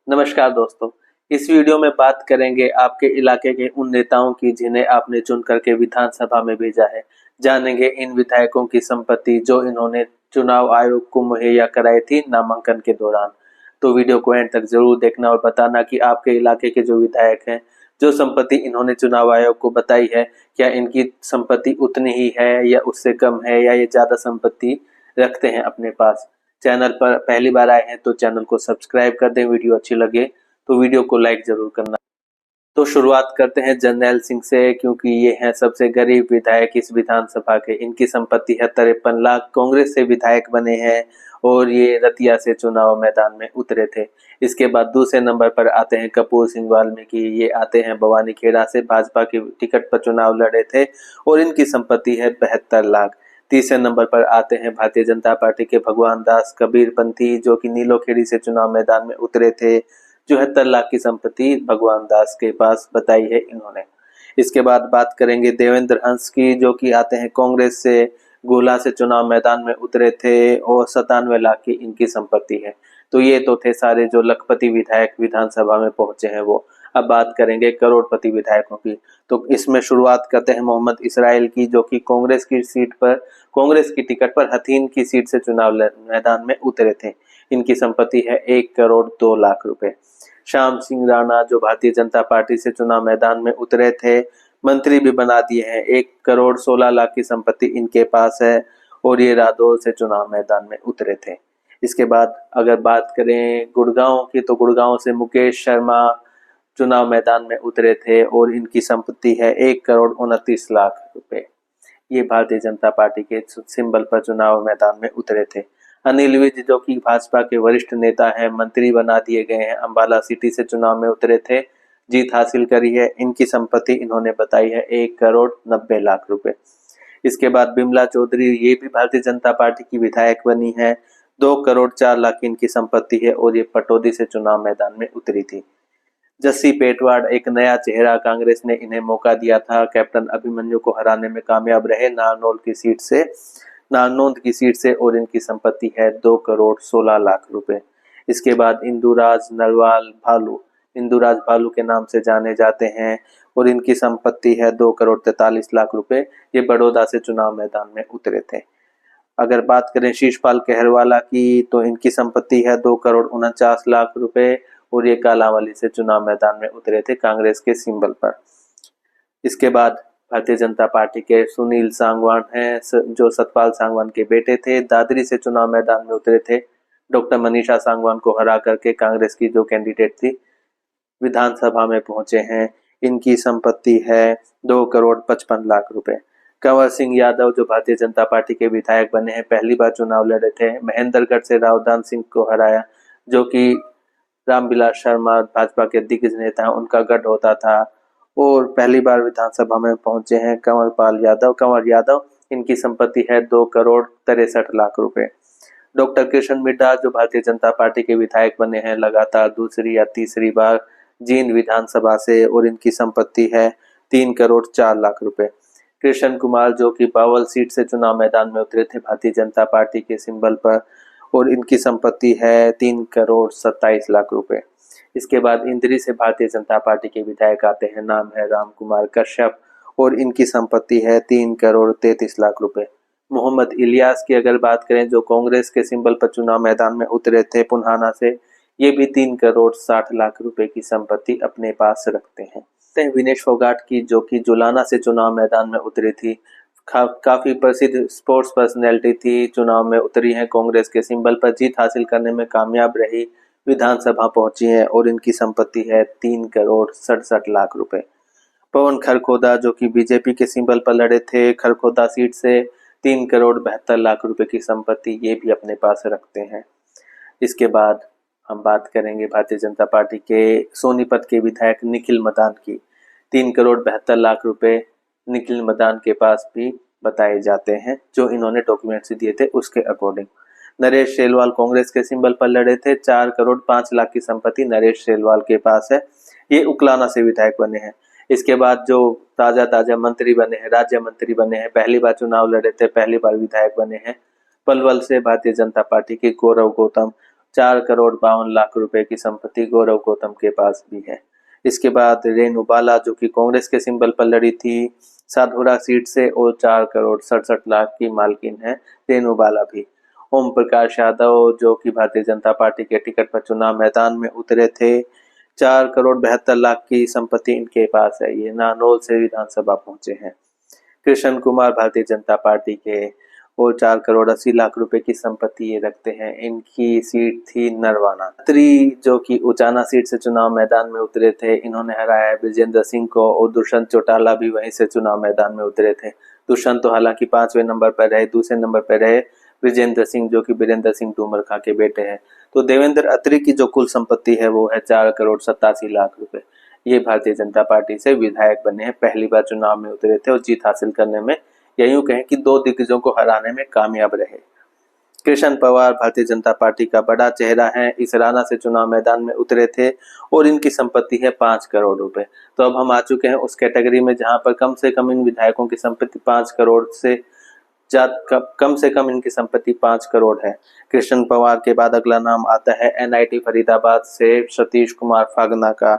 नमस्कार दोस्तों। इस वीडियो में बात करेंगे आपके इलाके के उन नेताओं की जिन्हें आपने चुन करके विधानसभा में भेजा है। जानेंगे इन विधायकों की संपत्ति जो इन्होंने चुनाव आयोग को मुहैया कराई थी नामांकन के दौरान। तो वीडियो को एंड तक जरूर देखना और बताना कि आपके इलाके के जो विधायक हैं, जो संपत्ति इन्होंने चुनाव आयोग को बताई है, क्या इनकी संपत्ति उतनी ही है या उससे कम है या ये ज्यादा संपत्ति रखते हैं अपने पास। चैनल पर पहली बार आए हैं तो चैनल को सब्सक्राइब कर दें। वीडियो अच्छी लगे तो वीडियो को लाइक जरूर करना। तो शुरुआत करते हैं जरनैल सिंह से, क्योंकि ये हैं सबसे गरीब विधायक इस विधानसभा के। इनकी संपत्ति है 53 लाख। कांग्रेस से विधायक बने हैं और ये रतिया से चुनाव मैदान में उतरे थे। इसके बाद दूसरे नंबर पर आते हैं कपूर सिंह वाल्मीकि। ये आते हैं बवानीखेड़ा से, भाजपा के टिकट पर चुनाव लड़े थे और इनकी संपत्ति है 72 लाख। तीसरे नंबर पर आते हैं भारतीय जनता पार्टी के भगवान दास कबीरपंथी, जो कि नीलोखेड़ी से चुनाव मैदान में उतरे थे। 74 लाख की संपत्ति भगवान दास के पास बताई है इन्होंने। इसके बाद बात करेंगे देवेंद्र हंस की, जो कि आते हैं कांग्रेस से, गोला से चुनाव मैदान में उतरे थे और 97 लाख की इनकी संपत्ति है। तो ये तो थे सारे जो लखपति विधायक विधानसभा में पहुंचे हैं वो। अब बात करेंगे करोड़पति विधायकों की। तो इसमें शुरुआत करते हैं मोहम्मद इसराइल की, जो कि कांग्रेस की सीट पर, कांग्रेस की टिकट पर हथीन की सीट से चुनाव मैदान में उतरे थे। इनकी संपत्ति है 1 करोड़ 2 लाख रुपए। श्याम सिंह राणा, जो भारतीय जनता पार्टी से चुनाव मैदान में उतरे थे, मंत्री भी बना दिए हैं। 1 करोड़ 16 लाख की संपत्ति इनके पास है और ये रादौर से चुनाव मैदान में उतरे थे। इसके बाद अगर बात करें गुड़गांव की, तो गुड़गांव से मुकेश शर्मा चुनाव मैदान में उतरे थे और इनकी संपत्ति है 1 करोड़ 29 लाख रुपए। ये भारतीय जनता पार्टी के सिंबल पर चुनाव मैदान में उतरे थे। अनिल विज, जो कि भाजपा के वरिष्ठ नेता हैं, मंत्री बना दिए गए हैं, अंबाला सिटी से चुनाव में उतरे थे, जीत हासिल करी है। इनकी संपत्ति इन्होंने बताई है 1 करोड़ 90 लाख रुपए। इसके बाद बिमला चौधरी, ये भी भारतीय जनता पार्टी की विधायक बनी है। 2 करोड़ 4 लाख की इनकी संपत्ति है और ये पटौदी से चुनाव मैदान में उतरी थी। जस्सी पेटवाड, एक नया चेहरा, कांग्रेस ने इन्हें मौका दिया था, कैप्टन अभिमन्यु को हराने में कामयाब रहे नारनौल की सीट से, नारनौंद की सीट से, और इनकी संपत्ति है 2 करोड़ 16 लाख रुपए। इसके बाद इंदुराज नरवाल भालू, इंदुराज भालू के नाम से जाने जाते हैं और इनकी संपत्ति है 2 करोड़ 43 लाख रुपए। ये बड़ौदा से चुनाव मैदान में उतरे थे। अगर बात करें शीशपाल कहरवाला की, तो इनकी संपत्ति है 2 करोड़ 49 लाख रुपए और ये कालांवाली से चुनाव मैदान में उतरे थे कांग्रेस के सिंबल पर। इसके बाद भारतीय जनता पार्टी के सुनील सांगवान हैं, जो सतपाल सांगवान के बेटे थे, दादरी से चुनाव मैदान में उतरे थे। डॉक्टर मनीषा सांगवान को हरा करके कांग्रेस की जो कैंडिडेट थी विधानसभा में पहुंचे हैं। इनकी संपत्ति है 2 करोड़ 55 लाख रुपए। कंवर सिंह यादव, जो भारतीय जनता पार्टी के विधायक बने हैं, पहली बार चुनाव लड़े थे, महेंद्रगढ़ से रावदान सिंह को हराया, जो कि रामविलास शर्मा भाजपा के दिग्गज नेता, उनका गढ़ होता था, और पहली बार विधानसभा में पहुंचे हैं कंवर यादव। इनकी संपत्ति है 2 करोड़ 63 लाख रुपए। डॉक्टर कृष्ण मिड्ढा, जो भारतीय जनता पार्टी के विधायक बने हैं लगातार दूसरी या तीसरी बार जींद विधानसभा से, और इनकी संपत्ति है 3 करोड़ 4 लाख रुपए। कृष्ण कुमार, जो कि बावल सीट से चुनाव मैदान में उतरे थे भारतीय जनता पार्टी के सिंबल पर, और इनकी संपत्ति है 3 करोड़ 27 लाख रुपए। इसके बाद इंद्री से भारतीय जनता पार्टी के विधायक आते हैं, नाम है राम कुमार कश्यप, और इनकी संपत्ति है 3 करोड़ 33 लाख रुपए। मोहम्मद इलियास की अगर बात करें, जो कांग्रेस के सिंबल पर चुनाव मैदान में उतरे थे पुन्हाना से, ये भी 3 करोड़ 60 लाख रुपए की संपत्ति अपने पास रखते हैं। विनेश फोगाट की, जो कि जुलाना से चुनाव मैदान में उतरी थी, काफी प्रसिद्ध स्पोर्ट्स पर्सनैलिटी थी, चुनाव में उतरी है कांग्रेस के सिंबल पर, जीत हासिल करने में कामयाब रही, विधानसभा पहुंची है और इनकी संपत्ति है 3 करोड़ 67 लाख रुपए। पवन खरखोदा, जो कि बीजेपी के सिंबल पर लड़े थे खरखोदा सीट से, 3 करोड़ 72 लाख रुपए की संपत्ति ये भी अपने पास रखते हैं। इसके बाद हम बात करेंगे भारतीय जनता पार्टी के सोनीपत के विधायक निखिल मदान की। 3 करोड़ 72 लाख रुपए निखिल मदान के पास भी बताए जाते हैं, जो इन्होंने डॉक्यूमेंट्स दिए थे उसके अकॉर्डिंग। नरेश सेलवाल कांग्रेस के सिंबल पर लड़े थे, 4 करोड़ 5 लाख की संपत्ति नरेश सेलवाल के पास है। ये उकलाना से विधायक बने हैं। इसके बाद जो ताजा मंत्री बने हैं, राज्य मंत्री बने हैं, पहली बार चुनाव लड़े थे, पहली बार विधायक बने हैं, पलवल से भारतीय जनता पार्टी के गौरव गौतम, 4,52,00,000 रुपए की संपत्ति गौरव गौतम के पास भी है। इसके बाद रेणु बाला जो कि कांग्रेस के सिंबल पर लड़ी थी साधुरा सीट से और 4,67,00,000 की मालकिन है रेणु बाला भी। ओम प्रकाश यादव जो कि भारतीय जनता पार्टी के टिकट पर चुनाव मैदान में उतरे थे, 4,72,00,000 की संपत्ति इनके पास है। ये नानोल से विधानसभा पहुंचे हैं। कृष्ण कुमार भारतीय जनता पार्टी के और 4,80,00,000 रुपए की संपत्ति ये रखते हैं। इनकी सीट थी नरवाना। अत्री जो कि उचाना सीट से चुनाव मैदान में उतरे थे, इन्होंने हराया है विजेंद्र सिंह को और दुष्यंत चौटाला भी वहीं से चुनाव मैदान में उतरे थे। दुष्यंत तो हालांकि 5वें नंबर पर रहे, दूसरे नंबर पर रहे विजेंद्र सिंह जो कि वीरेंद्र सिंह तोमरखा के बेटे हैं। तो देवेंद्र अत्री की जो कुल संपत्ति है वो है 4,87,00,000 रुपए। ये भारतीय जनता पार्टी से विधायक बने हैं, पहली बार चुनाव में उतरे थे और जीत हासिल करने में या यूं कहें कि 2 दिग्गजों को हराने में कामयाब रहे। कृष्ण पवार भारतीय जनता पार्टी का बड़ा चेहरा है, इसराना से चुनाव मैदान में उतरे थे और इनकी संपत्ति है 5 करोड़ रुपए। तो अब हम आ चुके हैं उस कैटेगरी में जहां पर कम से कम इन विधायकों की संपत्ति 5 करोड़ से कम से कम इनकी संपत्ति 5 करोड़ है। कृष्ण पवार के बाद अगला नाम आता है NIT फरीदाबाद से सतीश कुमार फागना का।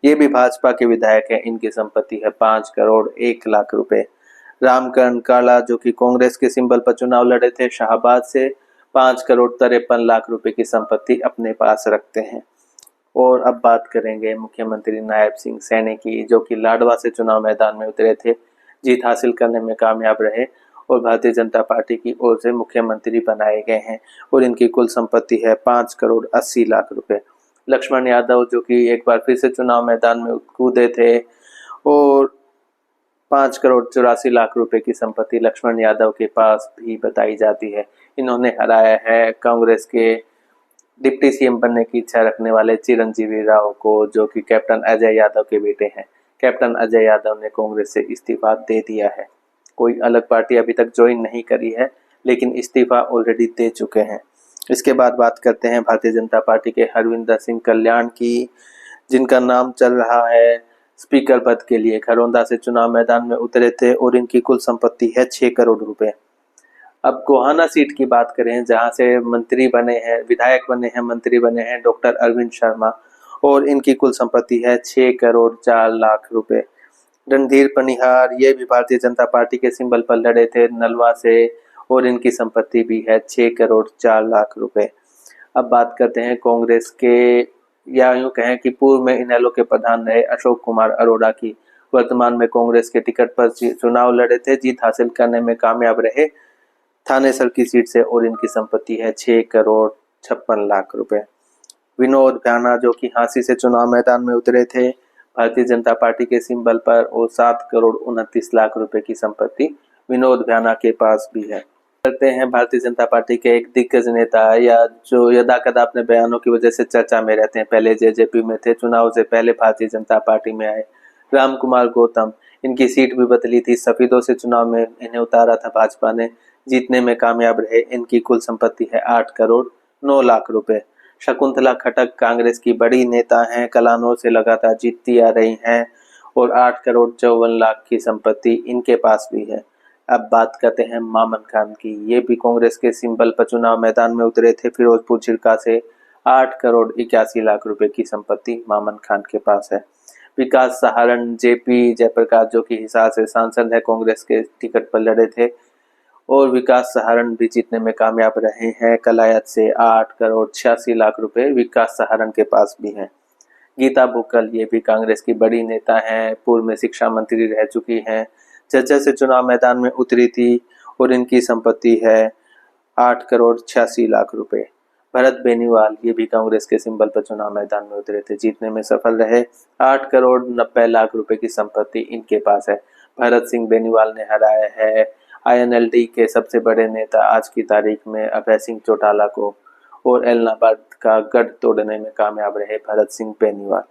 ये भी भाजपा के विधायक है, इनकी संपत्ति है 5,01,00,000 रुपए। रामकरण काला जो कि कांग्रेस के सिंबल पर चुनाव लड़े थे शाहबाद से, 5,53,00,000 रुपए की संपत्ति अपने पास रखते हैं। और अब बात करेंगे मुख्यमंत्री नायब सिंह सैनी की जो कि लाडवा से चुनाव मैदान में उतरे थे, जीत हासिल करने में कामयाब रहे और भारतीय जनता पार्टी की ओर से मुख्यमंत्री बनाए गए हैं और इनकी कुल संपत्ति है 5,80,00,000 रुपए। लक्ष्मण यादव जो कि एक बार फिर से चुनाव मैदान में कूदे थे और 5,84,00,000 रुपए की संपत्ति लक्ष्मण यादव के पास भी बताई जाती है। इन्होंने हराया है कांग्रेस के डिप्टी सीएम बनने की इच्छा रखने वाले चिरंजीवी राव को जो कि कैप्टन अजय यादव के बेटे हैं। कैप्टन अजय यादव ने कांग्रेस से इस्तीफा दे दिया है। कोई अलग पार्टी अभी तक ज्वाइन नहीं करी है लेकिन इस्तीफा ऑलरेडी दे चुके हैं। इसके बाद बात करते हैं भारतीय जनता पार्टी के हरविंदर सिंह कल्याण की, जिनका नाम चल रहा है स्पीकर पद के लिए। खरौंदा से चुनाव मैदान में उतरे थे और इनकी कुल संपत्ति है 6 करोड़ रुपए। अब गोहाना सीट की बात करें जहां से मंत्री बने हैं, विधायक बने हैं, मंत्री बने हैं डॉक्टर अरविंद शर्मा और इनकी कुल संपत्ति है 6,04,00,000 रुपए। रणधीर पनिहार ये भी भारतीय जनता पार्टी के सिंबल पर लड़े थे नलवा से और इनकी संपत्ति भी है 6,04,00,000 रुपए। अब बात करते हैं कांग्रेस के या यूं कहें कि पूर्व में इनेलो के प्रधान रहे अशोक कुमार अरोड़ा की। वर्तमान में कांग्रेस के टिकट पर चुनाव लड़े थे, जीत हासिल करने में कामयाब रहे थानेसर की सीट से और इनकी संपत्ति है 6,56,00,000 रुपए। विनोद भ्याना जो कि हांसी से चुनाव मैदान में उतरे थे भारतीय जनता पार्टी के सिंबल पर और 7,29,00,000 रुपए की संपत्ति विनोद भ्याना के पास भी है। करते हैं भारतीय जनता पार्टी के एक दिग्गज नेता या जो यदाकदा अपने बयानों की वजह से चर्चा में रहते हैं, पहले जेजेपी में थे, चुनाव से पहले भारतीय जनता पार्टी में आए, राम कुमार गौतम। इनकी सीट भी बदली थी, सफेदों से चुनाव में इन्हें उतारा था भाजपा ने, जीतने में कामयाब रहे। इनकी कुल संपत्ति है 8,09,00,000 रुपए। शकुंतला खट्टक कांग्रेस की बड़ी नेता हैं, कलानौर से लगातार जीतती आ रही हैं और 8,54,00,000 की संपत्ति इनके पास भी है। अब बात करते हैं मामन खान की। ये भी कांग्रेस के सिंबल पर चुनाव मैदान में उतरे थे फिरोजपुर छिड़का से। 8,81,00,000 रुपए की संपत्ति मामन खान के पास है। विकास सहारण जेपी जयप्रकाश जो कि हिसार से सांसद है, कांग्रेस के टिकट पर लड़े थे और विकास सहारण भी जीतने में कामयाब रहे हैं। कलायत से 8,86,00,000 रुपए विकास सहारण के पास भी हैं। गीता बुक्कल ये भी कांग्रेस की बड़ी नेता हैं, पूर्व में शिक्षा मंत्री रह चुकी हैं, झज्जर से चुनाव मैदान में उतरी थी और इनकी संपत्ति है 8,86,00,000 रुपए। भरत बेनीवाल ये भी कांग्रेस के सिंबल पर चुनाव मैदान में उतरे थे, जीतने में सफल रहे। 8,90,00,000 रुपए की संपत्ति इनके पास है। भरत सिंह बेनीवाल ने हराया है INLD के सबसे बड़े नेता आज की तारीख में अभय सिंह चौटाला को और एलनाबाद का गढ़ तोड़ने में कामयाब रहे भरत सिंह बेनीवाल।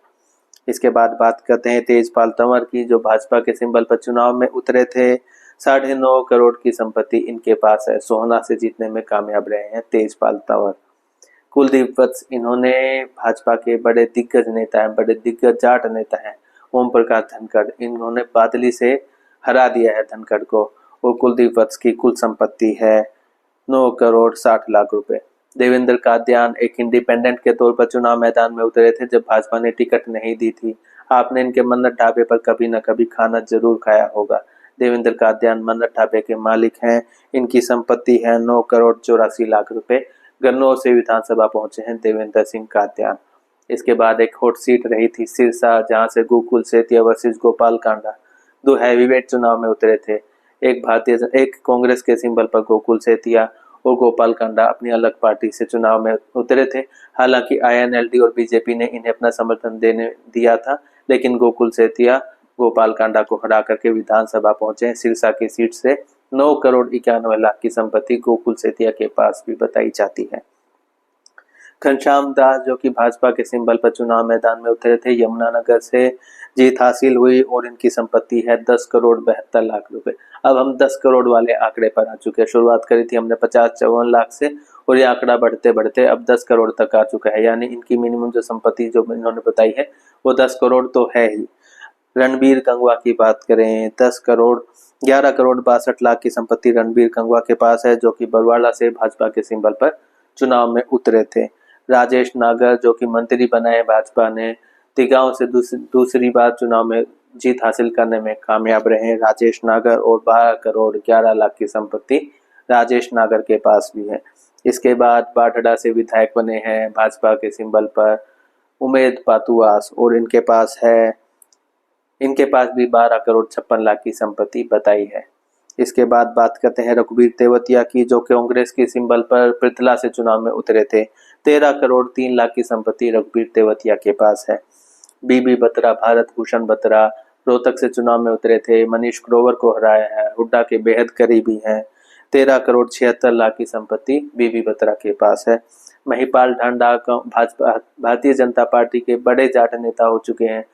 इसके बाद बात करते हैं तेजपाल तंवर की, जो भाजपा के सिंबल पर चुनाव में उतरे थे। 9.5 करोड़ की संपत्ति इनके पास है। सोहना से जीतने में कामयाब रहे हैं तेजपाल तंवर। कुलदीप वत्स इन्होंने भाजपा के बड़े दिग्गज नेता हैं, बड़े दिग्गज जाट नेता हैं। ओम प्रकाश धनखड़ इन्होंने बादली से हरा दिया है धनखड़ को और कुलदीप वत्स की कुल संपत्ति है 9,60,00,000 रुपए। देवेंद्र कादियान एक इंडिपेंडेंट के तौर पर चुनाव मैदान में उतरे थे जब भाजपा ने टिकट नहीं दी थी। आपने इनके मन्नत ढाबे पर कभी न कभी खाना जरूर खाया होगा। देवेंद्र कादियान मन्नत ढाबे के मालिक हैं। इनकी संपत्ति है 9 करोड़ 84 लाख रुपए। गन्नौर से विधानसभा पहुंचे हैं देवेंद्र सिंह कादियान। इसके बाद एक हॉट सीट रही थी सिरसा, जहां से गोकुल सेतिया वर्सेस गोपाल कांडा दो हैवीवेट चुनाव में उतरे थे। एक कांग्रेस के सिंबल पर गोकुल सेतिया और गोपाल कांडा अपनी अलग पार्टी से चुनाव में उतरे थे। हालांकि आईएनएलडी और बीजेपी ने इन्हें अपना समर्थन देने दिया था, लेकिन गोकुल सेतिया गोपाल कांडा को हरा करके विधानसभा पहुंचे। सिरसा की सीट से 9 करोड़ 91 लाख की संपत्ति गोकुल सेतिया के पास भी बताई जाती है। घनश्याम दास जो कि भाजपा के सिंबल पर चुनाव मैदान में उतरे थे, यमुनानगर से जीत हासिल हुई और इनकी संपत्ति है 10 करोड़ 72 लाख रुपए। अब हम 10 करोड़ वाले आंकड़े पर आ चुके हैं। शुरुआत करी थी हमने 50-54 लाख से और ये आंकड़ा बढ़ते बढ़ते अब 10 करोड़ तक आ चुका है। यानी इनकी मिनिमम जो संपत्ति जो इन्होंने बताई है वो 10 करोड़ तो है ही। रणबीर गंगवा की बात करें, 11 करोड़ 62 लाख की संपत्ति रणबीर गंगवा के पास है, जो कि बरवाड़ा से भाजपा के सिंबल पर चुनाव में उतरे थे। राजेश नागर जो कि मंत्री बनाए भाजपा ने, तिगांव से दूसरी बार चुनाव में जीत हासिल करने में कामयाब रहे राजेश नागर, और 12 करोड़ 11 लाख की संपत्ति राजेश नागर के पास भी है। इसके बाद बाढ़ड़ा से विधायक बने हैं भाजपा के सिंबल पर उमेद पातुआस, और इनके पास भी 12 करोड़ 56 लाख की संपत्ति बताई है। इसके बाद बात करते हैं रघुबीर तेवतिया की, जो कांग्रेस के सिंबल पर पृथला से चुनाव में उतरे थे। 13 करोड़ 3 लाख की संपत्ति रघुबीर तेवतिया के पास है। बीबी बत्रा, भारत भूषण बत्रा रोहतक से चुनाव में उतरे थे, मनीष ग्रोवर को हराया है, हुड्डा के बेहद करीबी हैं। 13 करोड़ 76 लाख की संपत्ति बीबी बत्रा के पास है। महिपाल ढांडा भारतीय जनता पार्टी के बड़े जाट नेता हो चुके हैं।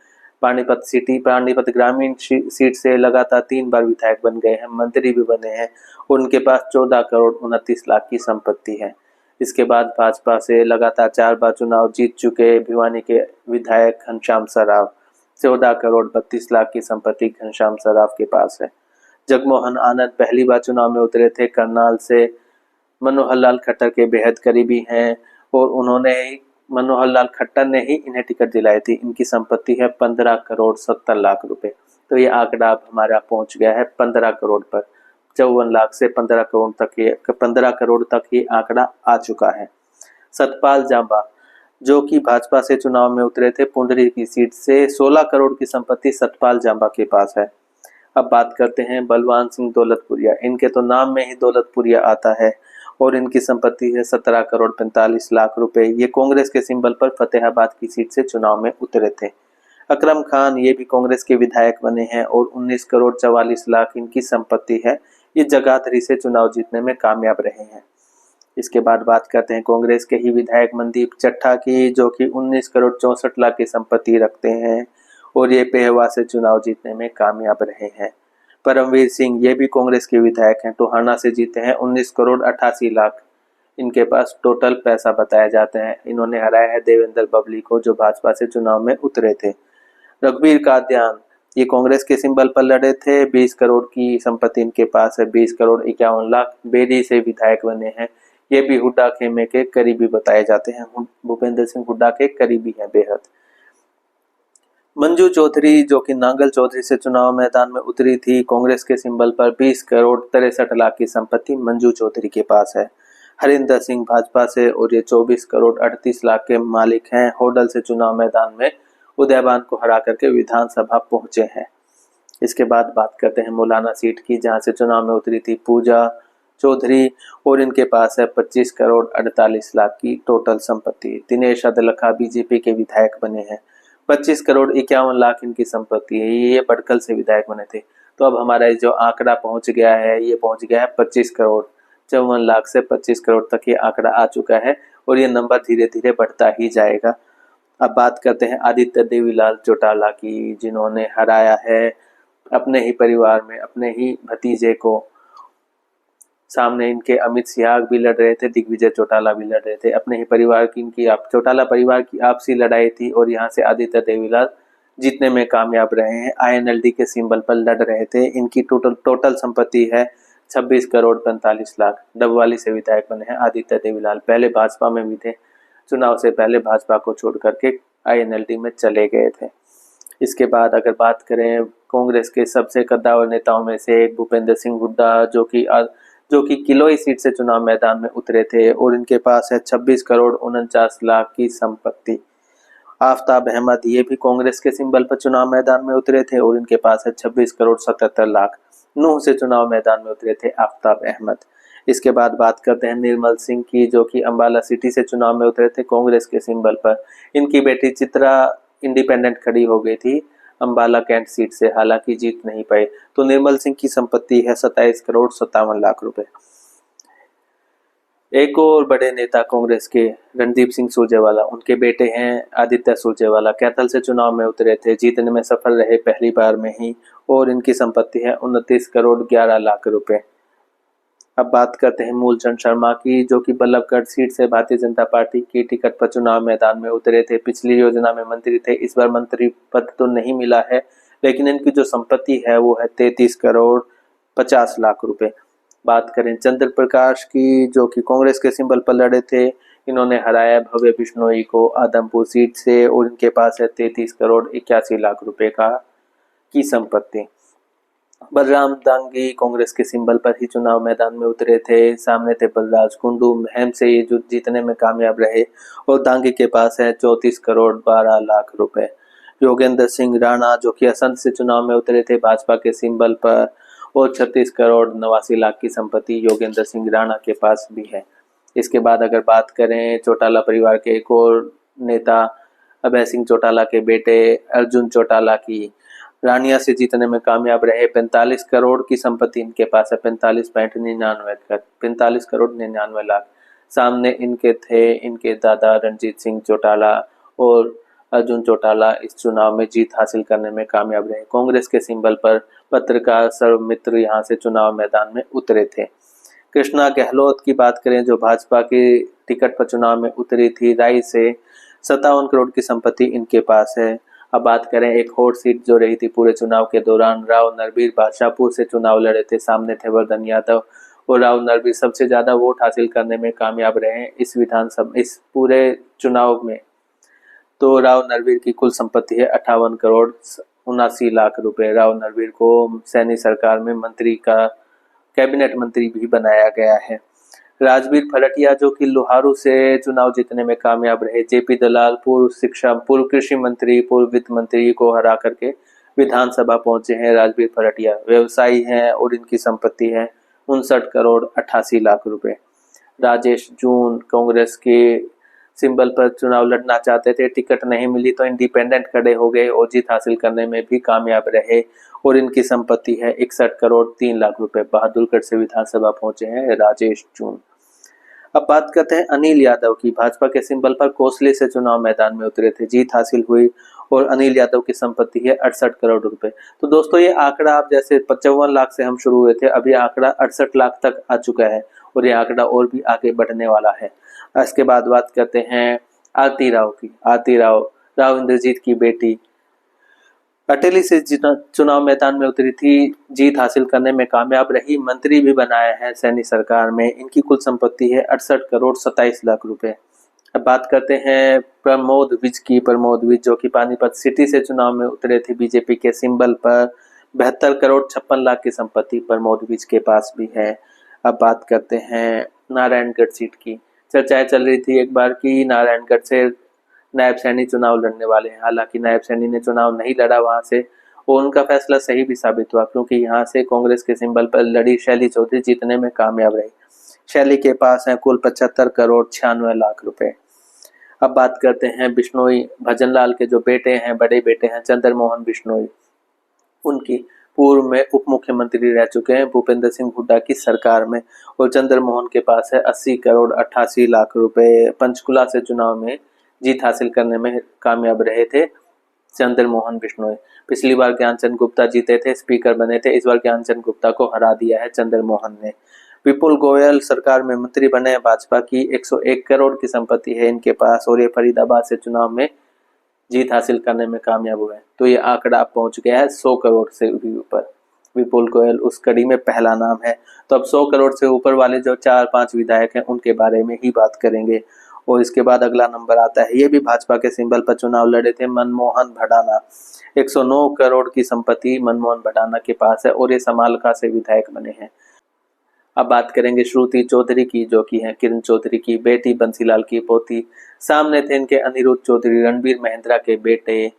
पानीपत ग्रामीण सीट से लगातार 3 बार विधायक बन गए हैं, मंत्री भी बने हैं। उनके पास 14 करोड़ 29 लाख की संपत्ति है। इसके बाद भाजपा से लगातार 4 बार चुनाव जीत चुके भिवानी के विधायक घनश्याम सराफ, 14 करोड़ 32 लाख की संपत्ति घनश्याम सराफ के पास है। जगमोहन आनंद पहली बार चुनाव में उतरे थे, करनाल से मनोहर लाल खट्टर के बेहद करीबी हैं, और मनोहर लाल खट्टर ने ही इन्हें टिकट दिलाई थी। इनकी संपत्ति है 15 करोड़ 70 लाख रुपए। तो ये आंकड़ा अब हमारा पहुंच गया है 15 करोड़ पर। 54 लाख से 15 करोड़ तक ये आंकड़ा आ चुका है। सतपाल जांबा जो कि भाजपा से चुनाव में उतरे थे पुंडरी की सीट से, 16 करोड़ की संपत्ति सतपाल जांबा के पास है। अब बात करते हैं बलवान सिंह दौलतपुरिया। इनके तो नाम में ही दौलतपुरिया आता है, और इनकी संपत्ति है 17 करोड़ 45 लाख रुपए। ये कांग्रेस के सिंबल पर फतेहाबाद की सीट से चुनाव में उतरे थे। अकरम खान ये भी कांग्रेस के विधायक बने हैं, और 19 करोड़ 44 लाख इनकी संपत्ति है। ये जगाधरी से चुनाव जीतने में कामयाब रहे हैं। इसके बाद बात करते हैं कांग्रेस के ही विधायक मनदीप चट्टा की, जो कि 19 करोड़ 64 लाख की संपत्ति रखते हैं, और ये पेहवा से चुनाव जीतने में कामयाब रहे हैं। परमवीर सिंह ये भी कांग्रेस के विधायक हैं, टोहाना से जीते हैं, 19 करोड़ 88 लाख इनके पास टोटल पैसा बताया जाता है। इन्होंने हराया है देवेंद्र बबली को, जो भाजपा से चुनाव में उतरे थे। रघुबीर कादियान ये कांग्रेस के सिंबल पर लड़े थे, 20 करोड़ की संपत्ति इनके पास है, 20 करोड़ 51 लाख। बेरी से विधायक बने हैं, ये भी हुड्डा खेमे के करीबी बताए जाते हैं, भूपेंद्र सिंह हुड्डा के करीबी हैं बेहद। मंजू चौधरी जो कि नांगल चौधरी से चुनाव मैदान में उतरी थी, कांग्रेस के सिंबल पर 20 करोड़ 63 लाख की संपत्ति मंजू चौधरी के पास है। हरिंदर सिंह भाजपा से, और ये 24 करोड़ 38 लाख के मालिक हैं। होडल से चुनाव मैदान में उदयबान को हरा करके विधानसभा पहुंचे हैं। इसके बाद बात करते हैं मौलाना सीट की, जहां से चुनाव में उतरी थी पूजा चौधरी, और इनके पास है 25 करोड़ 48 लाख की टोटल संपत्ति। दिनेश अदलखा बीजेपी के विधायक बने हैं, 25 करोड़ 51 लाख इनकी संपत्ति है। ये बड़कल से विधायक बने थे। तो अब हमारा जो आंकड़ा पहुंच गया है, ये पहुंच गया है 25 करोड़ 54 लाख से 25 करोड़ तक ये आंकड़ा आ चुका है, और ये नंबर धीरे धीरे बढ़ता ही जाएगा। अब बात करते हैं आदित्य देवीलाल चौटाला की, जिन्होंने हराया है अपने ही परिवार में अपने ही भतीजे को। सामने इनके अमित सियाग भी लड़ रहे थे, दिग्विजय चौटाला भी लड़ रहे थे। अपने ही परिवार की चौटाला परिवार की आपसी लड़ाई थी, और यहाँ से आदित्य देवीलाल जीतने में कामयाब रहे हैं। आईएनएलडी के सिंबल पर लड़ रहे थे। इनकी टोटल संपत्ति है 26 करोड़ 45 लाख। डबवाली से विधायक बने हैं आदित्य देवीलाल, पहले भाजपा में भी थे, चुनाव से पहले भाजपा को छोड़ करके INLD में चले गए थे। इसके बाद अगर बात करें कांग्रेस के सबसे कद्दावर नेताओं में से एक भूपेंद्र सिंह हुड्डा, जो कि किलोई सीट से चुनाव मैदान में उतरे थे और इनके पास है 26 करोड़ 49 लाख की संपत्ति। आफ्ताब अहमद, ये भी कांग्रेस के सिंबल पर चुनाव मैदान में उतरे थे और इनके पास है 26 करोड़ 77 लाख। नूह से चुनाव मैदान में उतरे थे आफ्ताब अहमद। इसके बाद बात करते हैं निर्मल सिंह की, जो कि अंबाला सिटी से चुनाव में उतरे थे कांग्रेस के सिंबल पर। इनकी बेटी चित्रा इंडिपेंडेंट खड़ी हो गई थी अंबाला कैंट सीट से, हालांकि जीत नहीं पाई। तो निर्मल सिंह की संपत्ति है 27 करोड़ 57 लाख रुपए। एक और बड़े नेता कांग्रेस के रणदीप सिंह सुरजेवाला, उनके बेटे हैं आदित्य सुरजेवाला, कैथल से चुनाव में उतरे थे, जीतने में सफल रहे पहली बार में ही और इनकी संपत्ति है 29 करोड़ 11 लाख रुपए। अब बात करते हैं मूलचंद शर्मा की, जो कि बल्लभगढ़ सीट से भारतीय जनता पार्टी की टिकट पर चुनाव मैदान में उतरे थे। पिछली योजना में मंत्री थे, इस बार मंत्री पद तो नहीं मिला है, लेकिन इनकी जो संपत्ति है वो है 33 करोड़ 50 लाख रुपए। बात करें चंद्र प्रकाश की, जो कि कांग्रेस के सिंबल पर लड़े थे, इन्होंने हराया भव्य बिश्नोई को आदमपुर सीट से और इनके पास है 33 करोड़ 81 लाख रुपए की संपत्ति। बलराम दांगी कांग्रेस के सिंबल पर ही चुनाव मैदान में उतरे थे, सामने थे बलराज कुंडू, महम से ये जीतने में कामयाब रहे और दांगी के पास है 34 करोड़ 12 लाख रुपए। योगेंद्र सिंह राणा, जो कि असंध से चुनाव में उतरे थे भाजपा के सिंबल पर और 36 करोड़ 89 लाख की संपत्ति योगेंद्र सिंह राणा के पास भी है। इसके बाद अगर बात करें चौटाला परिवार के एक और नेता अभय सिंह चौटाला के बेटे अर्जुन चौटाला की, रानिया से जीतने में कामयाब रहे, 45 करोड़ की संपत्ति इनके पास है, 45 करोड़ 99 लाख। सामने इनके थे इनके दादा रणजीत सिंह चौटाला और अर्जुन चौटाला इस चुनाव में जीत हासिल करने में कामयाब रहे। कांग्रेस के सिंबल पर पत्रकार सर्वमित्र यहाँ से चुनाव मैदान में उतरे थे। कृष्णा गहलोत की बात करें, जो भाजपा की टिकट पर चुनाव में उतरी थी, राई से 57 करोड़ की संपत्ति इनके पास है। अब बात करें एक हॉट सीट जो रही थी पूरे चुनाव के दौरान, राव नरबीर बादशाहपुर से चुनाव लड़े थे, सामने थे वर्धन यादव और राव नरबीर सबसे ज्यादा वोट हासिल करने में कामयाब रहे इस पूरे चुनाव में। तो राव नरबीर की कुल संपत्ति है 58 करोड़ 79 लाख रुपए। राव नरबीर को सैनी सरकार में कैबिनेट मंत्री भी बनाया गया है। राजबीर फड़टिया, जो कि लोहारू से चुनाव जीतने में कामयाब रहे, जेपी दलाल पूर्व कृषि मंत्री, पूर्व वित्त मंत्री को हरा करके विधानसभा पहुंचे हैं। राजबीर फड़टिया व्यवसायी हैं और इनकी संपत्ति है 59 करोड़ 88 लाख रुपए। राजेश जून कांग्रेस के सिंबल पर चुनाव लड़ना चाहते थे, टिकट नहीं मिली तो इंडिपेंडेंट खड़े हो गए और जीत हासिल करने में भी कामयाब रहे और इनकी संपत्ति है 61 करोड़ 3 लाख रुपए। बहादुरगढ़ से विधानसभा पहुंचे हैं राजेश जून। अब बात करते हैं अनिल यादव की, भाजपा के सिंबल पर कोसली से चुनाव मैदान में उतरे थे, जीत हासिल हुई और अनिल यादव की संपत्ति है 68 करोड़ रुपए। तो दोस्तों ये आंकड़ा आप जैसे 55 लाख से हम शुरू हुए थे, अभी आंकड़ा 68 लाख तक आ चुका है और ये आंकड़ा और भी आगे बढ़ने वाला है। इसके बाद बात करते हैं आरती राव की। आरती राव इंद्रजीत की बेटी, अटेली से चुनाव मैदान में उतरी थी, जीत हासिल करने में कामयाब रही, मंत्री भी बनाया है सैनी सरकार में। इनकी कुल संपत्ति है 68 करोड़ 27 लाख रुपए। अब बात करते हैं प्रमोद विज की। प्रमोद विज, जो कि पानीपत सिटी से चुनाव में उतरे थे बीजेपी के सिंबल पर, 72 करोड़ 56 लाख की संपत्ति प्रमोद विज के पास भी है। अब बात करते हैं नारायणगढ़ सीट की। चर्चाएं चल रही थी एक बार की नारायणगढ़ से नायब सैनी चुनाव लड़ने वाले हैं, हालांकि नायब सैनी ने चुनाव नहीं लड़ा वहां से और उनका फैसला सही भी साबित हुआ, क्योंकि यहाँ से कांग्रेस के सिंबल पर लड़ी शैली चौधरी जीतने में कामयाब रही। शैली के पास है कुल 75 करोड़ 96 लाख रुपए। अब बात करते हैं बिश्नोई भजनलाल के जो बेटे हैं, बड़े बेटे हैं चंद्र मोहन बिश्नोई, उनकी पूर्व में उप मुख्यमंत्री रह चुके हैं भूपेंद्र सिंह हुड्डा की सरकार में और चंद्र मोहन के पास है 80 करोड़ 88 लाख रुपए। पंचकुला से चुनाव में जीत हासिल करने में कामयाब रहे थे चंद्र मोहन बिश्नोई। पिछली बार ज्ञानचंद गुप्ता जीते थे, स्पीकर बने थे, इस बार ज्ञानचंद गुप्ता को हरा दिया है चंद्र मोहन ने। विपुल गोयल सरकार में मंत्री बने हैं, भाजपा की 101 करोड़ की संपत्ति है इनके पास और ये फरीदाबाद से चुनाव में जीत हासिल करने में कामयाब हुए। तो ये आंकड़ा पहुंच गया है 100 करोड़ से भी ऊपर। विपुल गोयल उस कड़ी में पहला नाम है। तो अब 100 करोड़ से ऊपर वाले जो 4-5 विधायक हैं उनके बारे में ही बात करेंगे। और इसके बाद अगला नंबर आता है, ये भी भाजपा के सिंबल पर चुनाव लड़े थे, मनमोहन भडाना। 109 करोड़ की संपत्ति मनमोहन भडाना के पास है और ये समालका से विधायक बने हैं। अब बात करेंगे श्रुति चौधरी की, जो कि है किरण चौधरी की बेटी, बंसीलाल की पोती। सामने थे इनके अनिरुद्ध चौधरी, रणबीर महिंद्रा के बेटे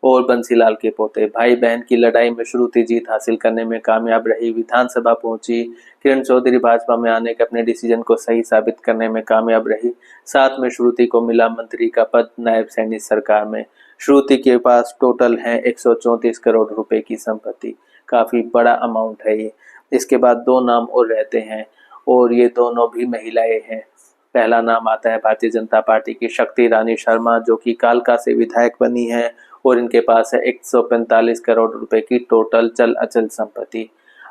और बंसीलाल के पोते। भाई बहन की लड़ाई में श्रुति जीत हासिल करने में कामयाब रही, विधानसभा पहुंची। किरण चौधरी भाजपा में आने के अपने डिसीजन को सही साबित करने में कामयाब रही। साथ में श्रुति को मिला मंत्री का पद नायब सैनी सरकार में। श्रुति के पास टोटल है 134 करोड़ रुपए की संपत्ति, काफी बड़ा अमाउंट है ये। इसके बाद 2 नाम और रहते हैं और ये दोनों भी महिलाएं हैं। पहला नाम आता है भारतीय जनता पार्टी की शक्ति रानी शर्मा, जो कि कालका से विधायक बनी है और इनके पास है 145 करोड़ रुपए की टोटल चल अचल संपत्ति।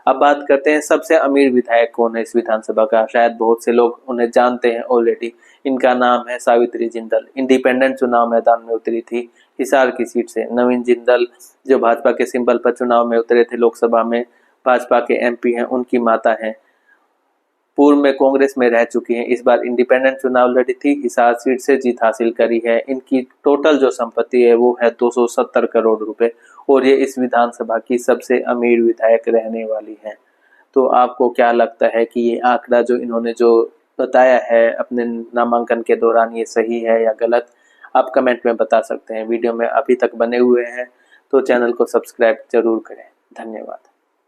अब बात करते हैं सबसे अमीर विधायक कौन है इस विधानसभा का। शायद बहुत से लोग उन्हें जानते हैं ऑलरेडी। इनका नाम है सावित्री जिंदल। इंडिपेंडेंट चुनाव मैदान में उतरी थी हिसार की सीट से। नवीन जिंदल जो भाजपा के सिंबल पर चुनाव में उतरे थे, लोकसभा में भाजपा के एमपी हैं, उनकी माता हैं। पूर्व में कांग्रेस में रह चुकी हैं। इस बार इंडिपेंडेंट चुनाव लड़ी थी, हिसार सीट से जीत हासिल करी है। इनकी टोटल जो संपत्ति है वो है 270 करोड़ रुपए और ये इस विधानसभा की सबसे अमीर विधायक रहने वाली हैं। तो आपको क्या लगता है कि ये आंकड़ा जो इन्होंने जो बताया है अपने नामांकन के दौरान, ये सही है या गलत? आप कमेंट में बता सकते हैं। वीडियो में अभी तक बने हुए हैं तो चैनल को सब्सक्राइब जरूर करें। धन्यवाद।